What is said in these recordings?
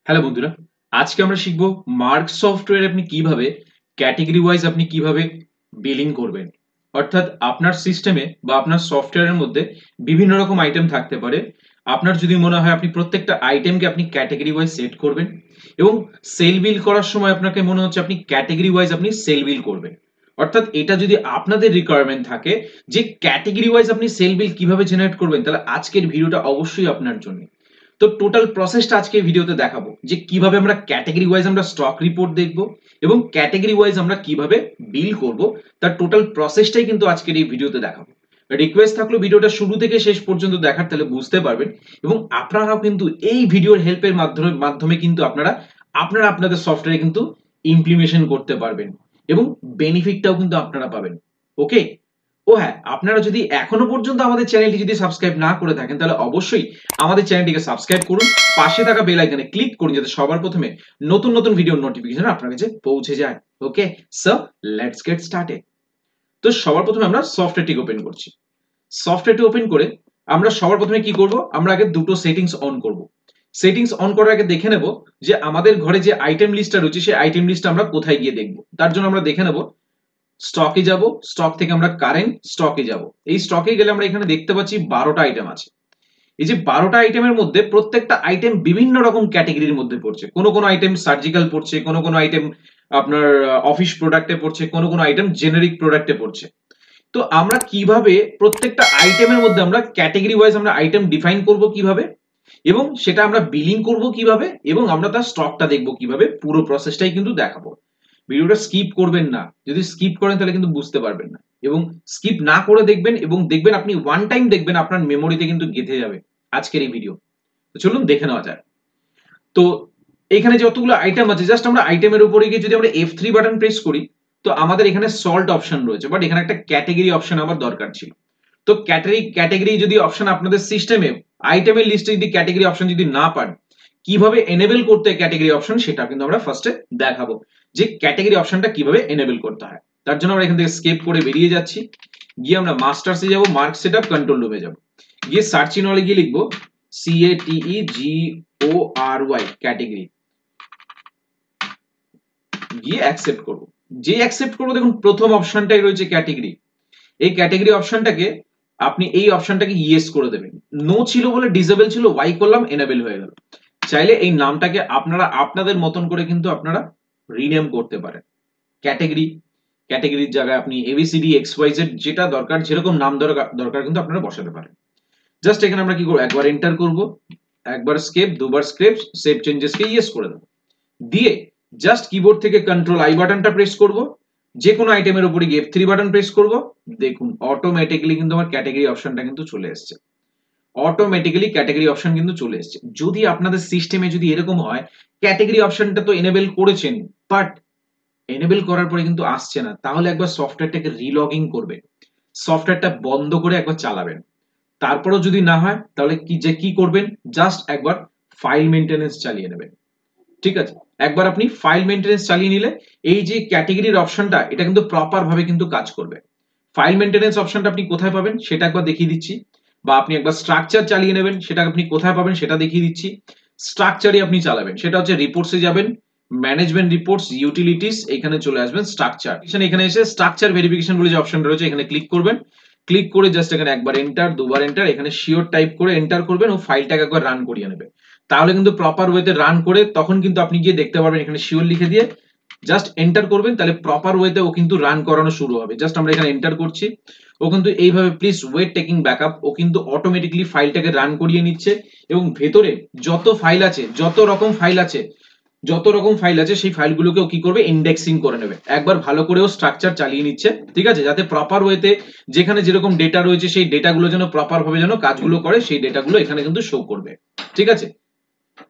Hello বন্ধুরা, আজকে আমরা শিখব মার্ক সফটওয়্যারে আপনি কিভাবে ক্যাটেগরি ওয়াইজ আপনি কিভাবে বিলিং করবেন। অর্থাৎ আপনার সিস্টেমে বা আপনার সফটওয়্যারের মধ্যে বিভিন্ন রকম আইটেম থাকতে পারে। আপনার যদি মনে হয় আপনি প্রত্যেকটা আইটেমকে আপনি ক্যাটেগরি ওয়াইজ সেট করবেন এবং সেল বিল করার সময় আপনাকে মনে হচ্ছে আপনি ক্যাটেগরি ওয়াইজ আপনি সেল বিল করবেন। অর্থাৎ এটা যদি আপনাদের রিকোয়ারমেন্ট থাকে যে ক্যাটেগরি ওয়াইজ আপনি সেল বিল কিভাবে জেনারেট করবেন, তাহলে আজকের ভিডিওটা অবশ্যই আপনার জন্য। তো টোটাল প্রসেসটা আজকে ভিডিওতে দেখাবো যে কিভাবে আমরা ক্যাটেগরি ওয়াইজ আমরা স্টক রিপোর্ট দেখব এবং ক্যাটেগরি ওয়াইজ আমরা কিভাবে বিল করব, তার টোটাল প্রসেসটাই কিন্তু আজকের এই ভিডিওতে দেখাবো। রিকোয়েস্ট থাকলো ভিডিওটা শুরু থেকে শেষ পর্যন্ত দেখার, তাহলে বুঝতে পারবেন এবং আপনারাও কিন্তু এই ভিডিওর হেল্পের মাধ্যমে কিন্তু আপনারা আপনাদের সফটওয়্যারে কিন্তু ইমপ্লিমেশন করতে পারবেন এবং বেনিফিটটাও কিন্তু আপনারা পাবেন। ওকে। ও হ্যাঁ, আপনারা যদি এখনো পর্যন্ত আমাদের চ্যানেলটি যদি সাবস্ক্রাইব না করে থাকেন, তাহলে অবশ্যই আমাদের চ্যানেলটিকে সাবস্ক্রাইব করুন, পাশে থাকা বেল আইকনে ক্লিক করুন যাতে সবার প্রথমে নতুন নতুন ভিডিওর নোটিফিকেশন আপনার কাছে পৌঁছে যায়। ওকে, সো লেটস গেট স্টার্টেড। তো সবার প্রথমে আমরা সফটওয়্যারটিকে ওপেন করছি। সফটওয়্যারটি ওপেন করে আমরা সবার প্রথমে কি করব, আমরা আগে দুটো সেটিংস অন করব। সেটিংস অন করার আগে দেখে নেব যে আমাদের ঘরে যে আইটেম লিস্টটা রয়েছে সেই আইটেম লিস্টটা আমরা কোথায় গিয়ে দেখব। তার জন্য আমরা দেখে নেব স্টকে যাব, স্টক থেকে আমরা কারেন্ট স্টকে যাব। এই স্টকে গেলে আমরা এখানে দেখতে পাচ্ছি 12টা আইটেম আছে। এই যে 12টা আইটেমের মধ্যে প্রত্যেকটা আইটেম বিভিন্ন রকম ক্যাটেগরির মধ্যে পড়ছে। কোনো কোনো আইটেম সার্জিক্যাল পড়ছে, কোনো কোনো আইটেম আপনার অফিস প্রোডাক্টে পড়ছে, কোনো কোনো আইটেম জেনারিক প্রোডাক্টে পড়ছে। তো আমরা কিভাবে প্রত্যেকটা আইটেমের মধ্যে আমরা ক্যাটেগরি ওয়াইজ আমরা আইটেম ডিফাইন করব কিভাবে এবং সেটা আমরা বিলিং করব কিভাবে এবং আমরা তার স্টকটা দেখব কিভাবে, পুরো প্রসেসটাই কিন্তু দেখাবো। ভিডিওটা স্কিপ করবেন না, যদি স্কিপ করেন তাহলে কিন্তু বুঝতে পারবেন না, এবং স্কিপ না করে দেখবেন এবং দেখবেন আপনি ওয়ান টাইম দেখবেন আপনার মেমোরিতে কিন্তু গেঁথে যাবে আজকের এই ভিডিও। তো চলুন দেখে নেওয়া যায়। তো এখানে যতগুলো আইটেম আছে, জাস্ট আমরা আইটেমের উপরে গিয়ে যদি আমরা F3 বাটন প্রেস করি, তো আমাদের এখানে সল্ট অপশন রয়েছে, বাট এখানে একটা ক্যাটেগরি অপশন আমার দরকার ছিল। তো ক্যাটেগরি যদি অপশন আপনাদের সিস্টেমে আইটেমের লিস্টে যদি ক্যাটেগরি অপশন যদি না পান, কিভাবে এনেবল করতে হয় ক্যাটেগরি অপশন সেটা কিন্তু আমরা ফার্স্টে দেখাবো যে ক্যাটেগরি অপশনটা কিভাবে এনেবল করতে হয়। তার জন্য আমরা এখান থেকে স্কেপ করে বেরিয়ে যাচ্ছি, গিয়ে আমরা মাস্টার্সে যাব, মার্ক সেটআপ কন্ট্রোল রুমে যাব, গিয়ে সার্চ ইনলে গিয়ে লিখবো CATEGORY ক্যাটেগরি, গিয়ে অ্যাকসেপ্ট করব। যে অ্যাকসেপ্ট করব, দেখুন প্রথম অপশনটাই রয়েছে ক্যাটেগরি। এই ক্যাটেগরি অপশনটাকে আপনি এই অপশনটাকে ইয়েস করে দেবেন। নো ছিল বলে ডিসেবল ছিল, ওয়াই করলাম, এনেবল হয়ে গেল। চাইলে এই নামটাকে আপনারা আপনাদের মতন করে কিন্তু আপনারা রিনেম করতে পারেন। ক্যাটেগরির জায়গায় আপনি ABCD XYZ যেটা দরকার, যেরকম নাম দরকার কিন্তু আপনারা বসাতে পারেন। জাস্ট এখানে আমরা কি করব, একবার এন্টার করব, একবার স্কেপ, দুবার স্কেপ, সেভ চেঞ্জেসকে ইয়েস করে দেব। দিয়ে জাস্ট কিবোর্ড থেকে কন্ট্রোল আই বাটনটা প্রেস করব, যে কোনো আইটেমের উপরে গিয়ে F3 বাটন প্রেস করব। দেখুন অটোমেটিক্যালি কিন্তু আমার ক্যাটেগরি অপশনটা কিন্তু চলে এসেছে। অটোমেটিক্যালি ক্যাটেগরি অপশন কিন্তু চলে এসেছে। যদি আপনাদের সিস্টেমে যদি এরকম হয় ক্যাটেগরি অপশনটা তো এনেবল করেছেন, বাট এনেবল করার পরে কিন্তু আসছে না, তাহলে একবার সফটওয়্যারটাকে রিলগিং করবেন, সফটওয়্যারটা বন্ধ করে একবার চালাবেন। তারপরেও যদি না হয় তাহলে কি করবেন, জাস্ট একবার ফাইল মেইনটেনেন্স চালিয়ে নেবেন। ঠিক আছে, একবার আপনি ফাইল মেইনটেনেন্স চালিয়ে নিলে এই যে ক্যাটেগরির অপশনটা এটা কিন্তু প্রপার ভাবে কিন্তু কাজ করবে। ফাইল মেইনটেনেন্স অপশনটা আপনি কোথায় পাবেন সেটা একবার দেখিয়ে দিচ্ছি, বা আপনি একবার স্ট্রাকচার চালিয়ে নেবেন, সেটা আপনি কোথায় পাবেন সেটা দেখিয়ে দিচ্ছি। স্ট্রাকচারই আপনি চালাবেন, সেটা হচ্ছে রিপোর্টসে যাবেন, ম্যানেজমেন্ট রিপোর্টস, ইউটিলিটিস, এখানে চলে আসবেন স্ট্রাকচার। এখানে এসে স্ট্রাকচার ভেরিফিকেশন বলে যে অপশন রয়েছে এখানে ক্লিক করবেন। ক্লিক করে জাস্ট এখানে একবার এন্টার, দুবার এন্টার, এখানে শিওর টাইপ করে এন্টার করবেন ও ফাইলটাকে একবার রান করিয়ে নেবে। তাহলে কিন্তু প্রপার ওয়েতে রান করে তখন কিন্তু আপনি গিয়ে দেখতে পারবেন এখানে শিওর লিখে দিয়ে জাস্ট এন্টার করবেন, তাহলে প্রপার ওয়েতে ও কিন্তু রান করানো শুরু হবে। জাস্ট আমরা এখানে এন্টার করছি, ও কিন্তু এইভাবে প্লিজ ওয়েট টেকিং ব্যাকআপ, ও কিন্তু অটোমেটিক্যালি ফাইলটাকে রান করিয়ে নিচ্ছে এবং ভেতরে যত ফাইল আছে, যত রকম ফাইল আছে সেই ফাইলগুলোকেও কি করবে, ইন্ডেক্সিং করে নেবে। একবার ভালো করেও স্ট্রাকচার চালিয়ে নিচ্ছে, ঠিক আছে, যাতে প্রপার ওয়েতে যেখানে যেরকম ডেটা রয়েছে সেই ডেটাগুলো যেন প্রপার ভাবে যেন কাজগুলো করে, সেই ডেটাগুলো এখানে কিন্তু শো করবে। ঠিক আছে,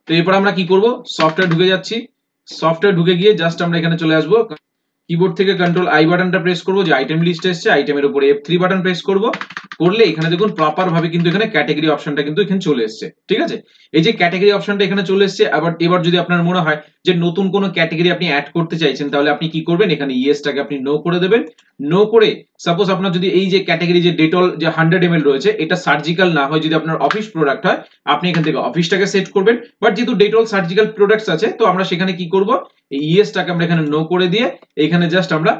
তো এরপর আমরা কি করব, সফটওয়্যার ঢুকে যাচ্ছি। সফটওয়্যার ঢুকে গিয়ে জাস্ট আমরা এখানে চলে আসবো, কিবোর্ড থেকে কন্ট্রোল আই বাটনটা প্রেস করব, যে আইটেম লিস্ট এসেছে আইটেমের উপরে F3 বাটন প্রেস করব, করলে এখানে দেখুন প্রপার ভাবে কিন্তু এখানে ক্যাটাগরি অপশনটা কিন্তু এখানে চলে এসেছে, ঠিক আছে। এই যে ক্যাটাগরি অপশনটা এখানে চলে এসেছে, আবার এবার যদি আপনার মনে হয় যে নতুন কোনো ক্যাটাগরি আপনি অ্যাড করতে চাইছেন, তাহলে আপনি কি করবেন, এখানে ইয়েসটাকে আপনি নো করে দেবেন। নো করে সাপোজ আপনার যদি এই যে ক্যাটাগরি যে ডেটল যে 100 ml রয়েছে, এটা সার্জিক্যাল না হয়, যদি আপনার অফিস প্রোডাক্ট হয়, আপনি এখান থেকে অফিসটাকে সেট করবেন। বাট যেহেতু ডেটল সার্জিক্যাল প্রোডাক্টস আছে, তো আমরা সেখানে কি করব, এই ইয়েসটাকে আমরা এখানে নো করে দিয়ে এখানে জাস্ট আমরা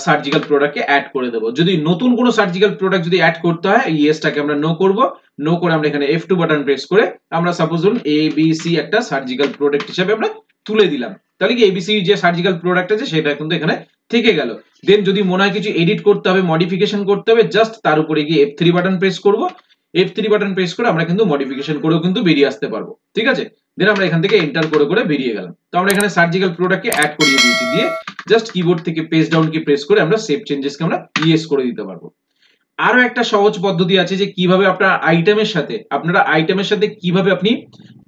সার্জিক্যাল প্রোডাক্টকে অ্যাড করে দেবো। যদি নতুন কোনো সার্জিক্যাল প্রোডাক্ট যদি অ্যাড করতে হয়, ইয়েসটাকে আমরা নো করব। নো করে আমরা এখানে F2 বাটন প্রেস করে আমরা সাপোজ ধরুন ABC একটা সার্জিক্যাল প্রোডাক্ট হিসেবে আমরা তুলে দিলাম। তাহলে কি ABC যে সার্জিক্যাল প্রোডাক্ট আছে সেটা কিন্তু এখানে থেকে গেল। দেন যদি মনে হয় কিছু এডিট করতে হবে, মডিফিকেশন করতে হবে, জাস্ট তার উপরে গিয়ে F3 বাটন প্রেস করব। F3 বাটন প্রেস করে আমরা কিন্তু মডিফিকেশন করেও কিন্তু বেরিয়ে আসতে পারবো, ঠিক আছে। দেন আমরা এখান থেকে এন্টার করে করে বেরিয়ে গেলাম। তো আমরা এখানে সার্জিক্যাল প্রোডাক্টকে অ্যাড করিয়ে দিয়েছি, দিয়ে জাস্ট কিবোর্ড থেকে পেজ ডাউন কি প্রেস করে আমরা সেভ চেঞ্জেসকে আমরা ইয়েস করে দিতে পারবো। আরো একটা সহজ পদ্ধতি আছে যে কিভাবে আপনার আইটেমের সাথে কিভাবে আপনি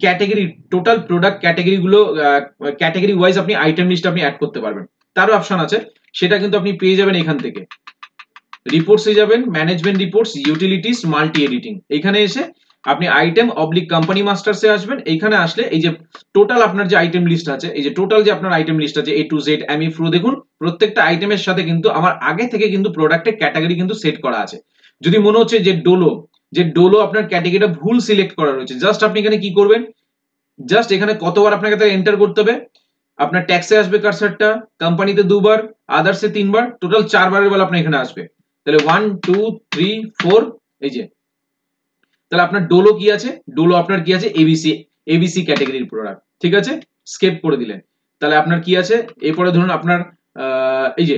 ক্যাটাগরি, টোটাল প্রোডাক্ট ক্যাটাগরি গুলো ক্যাটাগরি ওয়াইজ আপনি আইটেম লিস্ট আপনি অ্যাড করতে পারবেন। তারও অপশন আছে, সেটা কিন্তু আপনি পেয়ে যাবেন এখান থেকে। রিপোর্টসে যাবেন, management reports, utilities, multi editing, এখানে এসে আপনি আইটেম অবলিক কোম্পানি মাস্টার্সে আসবেন। এইখানে আসলে এই যে টোটাল আপনার যে আইটেম লিস্ট আছে, এই যে টোটাল যে আপনার আইটেম লিস্ট আছে A to Z আমি ফ্রো, দেখুন প্রত্যেকটা আইটেমের সাথে কিন্তু আমার আগে থেকে কিন্তু প্রোডাক্টের ক্যাটাগরি কিন্তু সেট করা আছে। যদি মনে হচ্ছে যে ডোলো আপনার ক্যাটাগরিটা ভুল সিলেক্ট করা রয়েছে, জাস্ট আপনি এখানে কি করবেন, জাস্ট এখানে কতবার আপনাকে তাহলে এন্টার করতে হবে, আপনার ট্যাক্সে আসবে কারসারটা, কোম্পানিতে দুবার, আদার্সে তিনবার, টোটাল 4বারের বেলা আপনার এখানে আসবে। তাহলে 1 2 3 4, এই যে তাহলে আপনার ডোলো কি আছে, ডোলো আপনার কি আছে, এবিসি ক্যাটাগরির প্রোডাক্ট, ঠিক আছে। স্কেপ করে দিলেন। তাহলে আপনার কি আছে, এরপরে ধরুন আপনার এই যে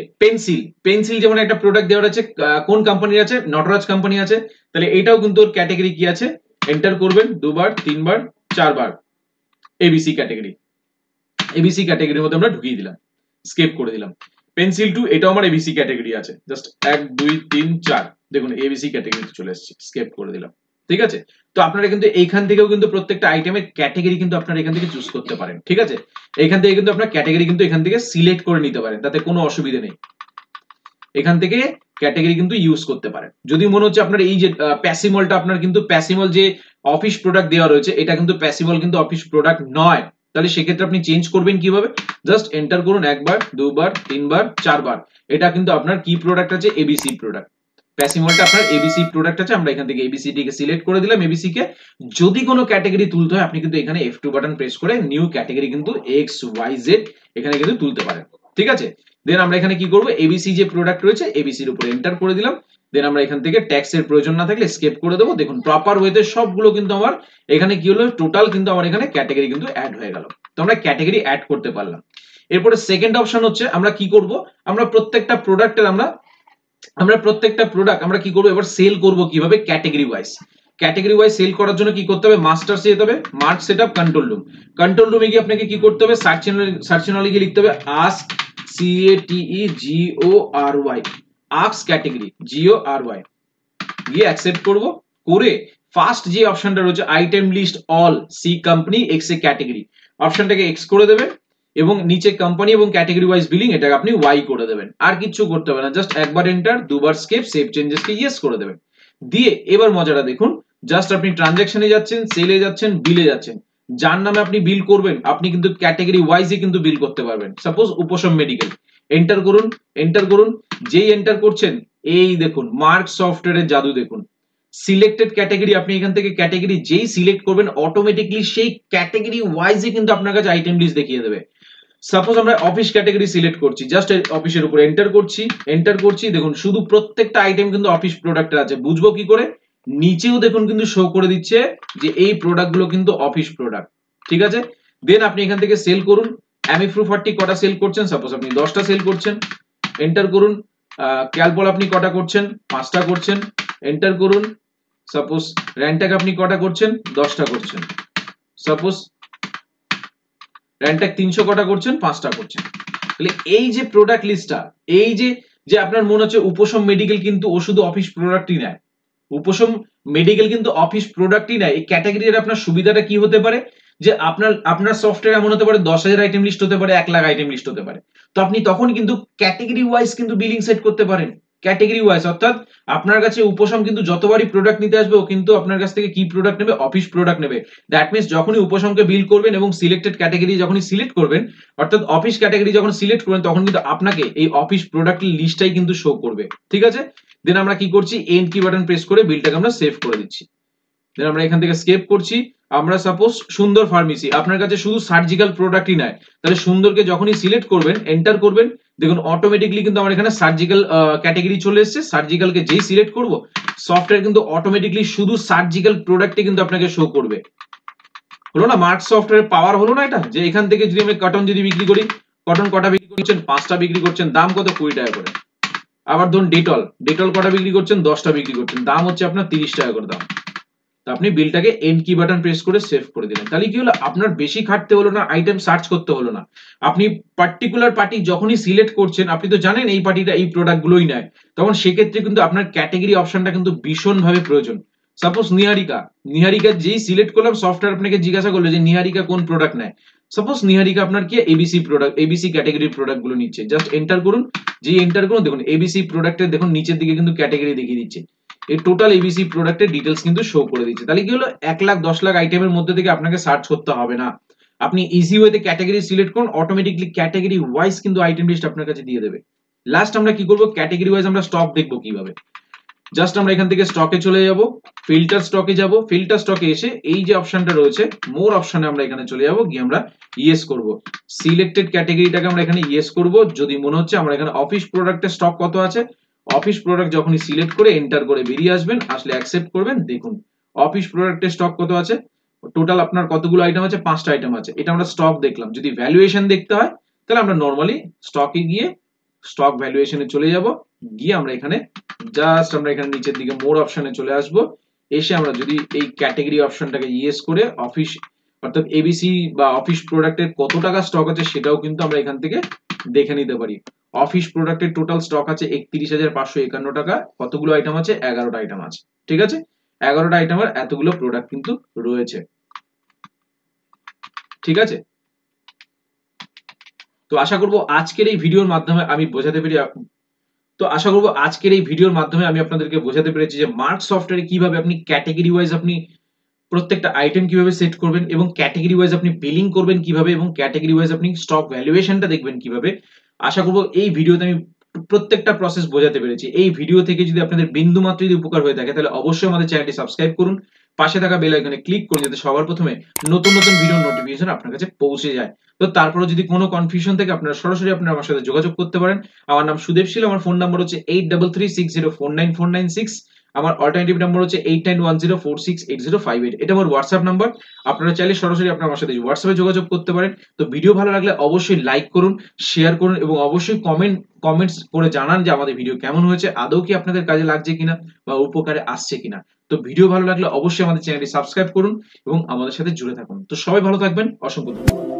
পেন্সিল যেমন একটা প্রোডাক্ট দেওয়া আছে, কোন কোম্পানির আছে, নটরাজ কোম্পানি আছে। তাহলে এটাও কিন্তু ওর ক্যাটাগরি কি আছে, এন্টার করবেন দুবার, তিনবার, 4বার, এবিসি ক্যাটাগরির মধ্যে আমরা ঢুকিয়ে দিলাম, স্কেপ করে দিলাম। পেন্সিল 2 এটাও আমার এবিসি ক্যাটাগরি আছে, জাস্ট 1 2 3 4, দেখুন এবিসি ক্যাটাগরিতে চলে এসেছে, স্কেপ করে দিলাম, ঠিক আছে। তো আপনারা কিন্তু এইখান থেকেও কিন্তু প্রত্যেকটা আইটেমের ক্যাটাগরি কিন্তু আপনারা এখান থেকে চুজ করতে পারেন, ঠিক আছে। এইখান থেকে কিন্তু আপনার ক্যাটাগরি কিন্তু এখান থেকে সিলেক্ট করে নিতে পারেন, তাতে কোনো অসুবিধা নেই। এখান থেকে ক্যাটাগরি কিন্তু ইউজ করতে পারেন। যদি মনে হচ্ছে আপনার এই যে প্যাসিমলটা, আপনার কিন্তু প্যাসিমল যে অফিস প্রোডাক্ট দেওয়া রয়েছে, এটা কিন্তু প্যাসিমল কিন্তু অফিস প্রোডাক্ট নয়, তাহলে সেক্ষেত্রে আপনি চেঞ্জ করবেন কিভাবে, জাস্ট এন্টার করুন একবার, দুবার, তিনবার, 4বার। এটা কিন্তু আপনার কি প্রোডাক্ট আছে, এবিসি প্রোডাক্ট। প্যাসিমলটা আপনার এবিসি প্রোডাক্ট আছে, আমরা এখান থেকে এবিসি টিকে সিলেক্ট করে দিলাম, এবিসি কে। যদি কোনো ক্যাটাগরি তুলতে হয়, আপনি কিন্তু এখানে F2 বাটন প্রেস করে নিউ ক্যাটাগরি কিন্তু XYZ এখানে কিন্তু তুলতে পারেন, ঠিক আছে। দেন আমরা এখানে কি করব, এবিসি যে প্রোডাক্ট রয়েছে, এবিসির উপরে এন্টার করে দিলাম। দেন আমরা এখান থেকে ট্যাক্সের প্রয়োজন না থাকলে স্কেপ করে দেবো। দেখুন প্রপার ওয়েতে সবগুলো কিন্তু আমার এখানে কি হলো, টোটাল কিন্তু আমার এখানে ক্যাটাগরি কিন্তু অ্যাড হয়ে গেল। তো আমরা ক্যাটাগরি অ্যাড করতে পারলাম। এরপরে সেকেন্ড অপশন হচ্ছে, আমরা কি করব, আমরা প্রত্যেকটা প্রোডাক্টের আমরা কি করব, এবার সেল করব কিভাবে, ক্যাটাগরি ওয়াইজ সেল করার জন্য কি করতে হবে, মাস্টার্সে যেতে হবে, মার্ক সেটআপ, কন্ট্রোল রুমে গিয়ে আপনাকে কি করতে হবে, সার্চ এনলে গিয়ে লিখতে হবে ask, CATEGORY, ask category, GORY, গিয়ে অ্যাকসেপ্ট করব। করে ফার্স্ট যে অপশনটা রয়েছে item list all, C company X A category, অপশনটাকে এক্স করে দেবেন, এবং নিচে কোম্পানি এবং ক্যাটাগরি ওয়াইজ বিলিং এটাকে আপনি ওয়াই করে দেবেন। আর কিছু করতে হবে না, জাস্ট একবার এন্টার, দুবার স্কেপ, সেভ চেঞ্জেসকে ইয়েস করে দেবেন। দিয়ে এবার মজাটা দেখুন, জাস্ট আপনি ট্রানজাকশনে যাচ্ছেন, সেলে যাচ্ছেন, বিলে যাচ্ছেন, যার নামে আপনি বিল করবেন, আপনি কিন্তু ক্যাটাগরি ওয়াইজে কিন্তু বিল করতে পারবেন। সাপোজ উপশম মেডিকেল, এন্টার করুন, যেই এন্টার করছেন, এই দেখুন মার্ক সফটওয়্যারের জাদু দেখুন, সিলেক্টেড ক্যাটাগরি, আপনি এখান থেকে ক্যাটাগরি যেই সিলেক্ট করবেন, অটোমেটিকলি সেই ক্যাটাগরি ওয়াইজে কিন্তু আপনার কাছে আইটেম লিস্ট দেখিয়ে দেবে। সাপোজ আমরা অফিস ক্যাটাগরি সিলেক্ট করছি, জাস্ট অফিসের উপর এন্টার করছি, দেখুন শুধু প্রত্যেকটা আইটেম কিন্তু অফিস প্রোডাক্টের আছে। বুঝবো কি করে, নিচেও দেখুন কিন্তু শো করে দিচ্ছে যে এই প্রোডাক্টগুলো কিন্তু অফিস প্রোডাক্ট, ঠিক আছে। দেন আপনি এখান থেকে সেল করুন, অ্যামিফ্রু 40 কটা সেল করছেন, সাপোজ আপনি 10টা সেল করছেন, এন্টার করুন। ক্যালপল আপনি কটা করছেন, 5টা করছেন, এন্টার করুন। সাপোজ র্যান্টাক আপনি কটা করছেন, 10টা করছেন, সাপোজ র্যান্টাক 300 কটা করছেন, 5টা করছেন। তাহলে এই যে প্রোডাক্ট লিস্টটা, এই যে যে আপনার মনে হচ্ছে উপশম মেডিকেল কিন্তু ও শুধু অফিস প্রোডাক্টই নেয়, উপশম মেডিকেল কিন্তু অফিস প্রোডাক্টই নেয়। এই ক্যাটাগরির আপনার সুবিধাটা কি হতে পারে, যে আপনার সফটওয়্যার এমন হতে পারে 10,000 আইটেম লিস্ট হতে পারে, 1 লাখ আইটেম লিস্ট হতে পারে। তো আপনি তখন কিন্তু ক্যাটাগরি ওয়াইজ কিন্তু বিলিং সেট করতে পারেন। ক্যাটেগরি ওয়াইজ, অর্থাৎ আপনার কাছে উপশম কিন্তু যতবারই প্রোডাক্ট নিতে আসবে ও কিন্তু আপনার কাছ থেকে কি প্রোডাক্ট নেবে, অফিস প্রোডাক্ট নেবে। দ্যাট মিনস যখনই উপশমকে বিল করবেন এবং সিলেক্টেড ক্যাটেগরি যখনই সিলেক্ট করবেন, অর্থাৎ অফিস ক্যাটেগরি যখন সিলেক্ট করবেন, তখন কিন্তু আপনাকে এই অফিস প্রোডাক্টের লিস্টটাই কিন্তু শো করবে। ঠিক আছে, দেন আমরা কি করছি, এন্ড কি বাটন প্রেস করে বিলটাকে আমরা সেভ করে দিচ্ছি। দেন আমরা এখান থেকে স্কেপ করছি। আমরা সাপোজ সুন্দর ফার্মেসি, আপনার কাছে শুধু সার্জিক্যাল প্রোডাক্টই নাই, তাহলে সুন্দরকে যখনই সিলেক্ট করবেন, এন্টার করবেন, দেখুন অটোমেটিকলি কিন্তু আমার এখানে সার্জিক্যাল ক্যাটেগরি চলে এসেছে। সার্জিক্যালকে যেই সিলেক্ট করব, সফটওয়্যার কিন্তু অটোমেটিকলি শুধু সার্জিক্যাল প্রোডাক্টে কিন্তু আপনাকে শো করবে। হলো না, মার্ক সফটওয়্যার পাওয়ার হলো না এটা, যে এখান থেকে যদি আমি কটন যদি বিক্রি করি, কটন কটা বিক্রি করছেন, 5টা বিক্রি করছেন, দাম কত, 20 টাকা করে। আবার ধরুন ডেটল, ডেটল কটা বিক্রি করছেন, 10টা বিক্রি করছেন, দাম হচ্ছে আপনার 30 টাকা করে দাম। তো আপনি বিলটাকে এন্ড কি বাটন প্রেস করে সেভ করে দিলেন। তাহলে কি হলো, আপনার বেশি খাটতে হলো না, আইটেম সার্চ করতে হলো না। আপনি পার্টিকুলার পার্টি যখনই সিলেক্ট করছেন, আপনি তো জানেন এই পার্টিটা এই প্রোডাক্ট গুলোই নেয়, তখন সেক্ষেত্রে কিন্তু আপনার ক্যাটেগরি অপশনটা কিন্তু ভীষণ ভাবে প্রয়োজন। সাপোজ নিহারিকা, নিহারিকা যেই সিলেক্ট করলাম, সফটওয়্যার আপনাকে জিজ্ঞাসা করলো যে নিহারিকা কোন প্রোডাক্ট নেয়। সাপোজ নিহারিকা আপনার কি এবিসি প্রোডাক্ট, এবিসি ক্যাটেগরির প্রোডাক্ট গুলো নিচ্ছে, জাস্ট এন্টার করুন। যে এন্টার করুন, দেখুন এবিসি প্রোডাক্টের দেখুন নিচের দিকে কিন্তু ক্যাটেগরি দেখিয়ে দিচ্ছে, এই টোটাল এবিসি প্রোডাক্টের ডিটেলস কিন্তু শো করে দিচ্ছে। তাহলে কি হলো, 1 লাখ 10 লাখ আইটেমের মধ্যে থেকে আপনাকে সার্চ করতে হবে না, আপনি ইজি ওয়েতে ক্যাটাগরি সিলেক্ট করুন, অটোমেটিকলি ক্যাটাগরি ওয়াইজ কিন্তু আইটেম লিস্ট আপনার কাছে দিয়ে দেবে। লাস্ট আমরা কি করব, ক্যাটাগরি ওয়াইজ আমরা স্টক দেখবো কিভাবে। জাস্ট আমরা এখান থেকে স্টকে চলে যাব, ফিল্টার স্টকে যাব, ফিল্টার স্টকে এসে এই যে অপশনটা রয়েছে মোর অপশনে আমরা এখানে চলে যাব, গিয়ে আমরা ইয়েস করব, সিলেক্টেড ক্যাটাগরিটাকে আমরা এখানে ইয়েস করব। যদি মনে হচ্ছে আমরা এখানে অফিস প্রোডাক্টের স্টক কত আছে, অফিস প্রোডাক্ট যখনই সিলেক্ট করে এন্টার করে বেরিয়ে আসবেন, আসলে অ্যাকসেপ্ট করবেন। দেখুন অফিস প্রোডাক্টের স্টক কত আছে, টোটাল আপনার কতগুলো আইটেম আছে, 5টা আইটেম আছে। এটা আমরা স্টক দেখলাম। যদি ভ্যালুয়েশন দেখতে হয়, তাহলে আমরা নরমালি স্টকে গিয়ে স্টক ভ্যালুয়েশনে চলে যাব, গিয়ে আমরা এখানে জাস্ট আমরা এখানে নিচের দিকে মোর অপশনে চলে আসব। এসে আমরা যদি এই ক্যাটাগরি অপশনটাকে ইয়েস করে অফিস, অর্থাৎ এবিসি বা অফিস প্রোডাক্টের কত টাকা স্টক আছে সেটাও কিন্তু আমরা এখান থেকে দেখে নিতে পারি। অফিস প্রোডাক্টের টোটাল স্টক আছে 31,551 টাকা। কতগুলো আইটেম আছে, 11টা আইটেম আছে। ঠিক আছে, 11টা আইটেমের এতগুলো প্রোডাক্ট কিন্তু রয়েছে। ঠিক আছে, তো আশা করব আজকের এই ভিডিওর মাধ্যমে আমি বোঝাতে পেরে, তো আশা করব আজকের এই ভিডিওর মাধ্যমে আমি আপনাদেরকে বোঝাতে পেরেছি যে মার্ক সফটওয়্যারে কিভাবে আপনি ক্যাটাগরি ওয়াইজ আপনি প্রত্যেকটা আইটেম কিভাবে সেট করবেন, এবং ক্যাটাগরি ওয়াইজ আপনি বিলিং করবেন কিভাবে, এবং ক্যাটাগরি ওয়াইজ আপনি স্টক ভ্যালুয়েশনটা দেখবেন কিভাবে। আশা করব এই ভিডিওতে আমি প্রত্যেকটা প্রসেস বোঝাতে পেরেছি। এই ভিডিও থেকে যদি আপনাদের বিন্দু মাত্র যদি উপকার হয়ে থাকে, তাহলে অবশ্যই আমাদের চ্যানেলটি সাবস্ক্রাইব করুন, পাশে থাকা বেল আইকনে ক্লিক করুন, যাতে সবার প্রথমে নতুন নতুন ভিডিওর নোটিফিকেশন আপনার কাছে পৌঁছে যায়। তো তারপরে যদি কোনো কনফিউশন থাকে, আপনারা সরাসরি আপনারা আমার সাথে যোগাযোগ করতে পারেন। আমার নাম সুদেব শীল, আমার ফোন নাম্বার হচ্ছে 8336049496। আমার অল্টারনেটিভ নাম্বার হচ্ছে 8910468058। এটা আমার হোয়াটসঅ্যাপ নাম্বার। আপনারা চাইলে সরাসরি আপনারা আমার সাথে হোয়াটসঅ্যাপে যোগাযোগ করতে পারেন। তো ভিডিও ভালো লাগলে অবশ্যই লাইক করুন, শেয়ার করুন, এবং অবশ্যই কমেন্টস করে জানান যে আমাদের ভিডিও কেমন হয়েছে, আদৌ কি আপনাদের কাজে লাগছে কিনা বা উপকারে আসছে কিনা। তো ভিডিও ভালো লাগলে অবশ্যই আমাদের চ্যানেলটি সাবস্ক্রাইব করুন এবং আমাদের সাথে জুড়ে থাকুন। তো সবাই ভালো থাকবেন, অসংখ্য ধন্যবাদ।